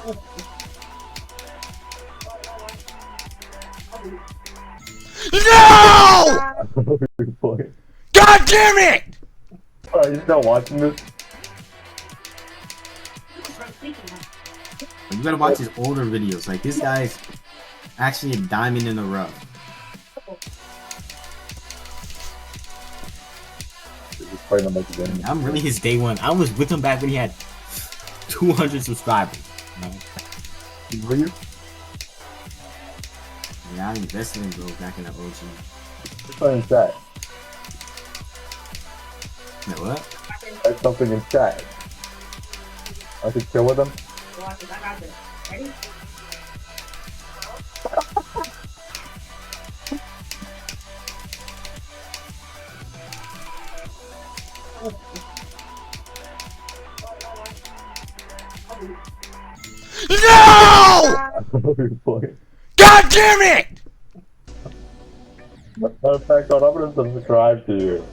No! Boy. God damn it! Oh, you're still watching this? You gotta watch his older videos. Like, this guy's actually a diamond in the rough. Just playing him like again. I'm really his day one. I was with him back when he had 200 subscribers. Were you? Yeah, I invested in bro back in the OG. What's on in chat? You know what? Type something in chat. I should chill with him. Ready? No! Boy. God damn it! Matter of fact, I'm gonna subscribe to you.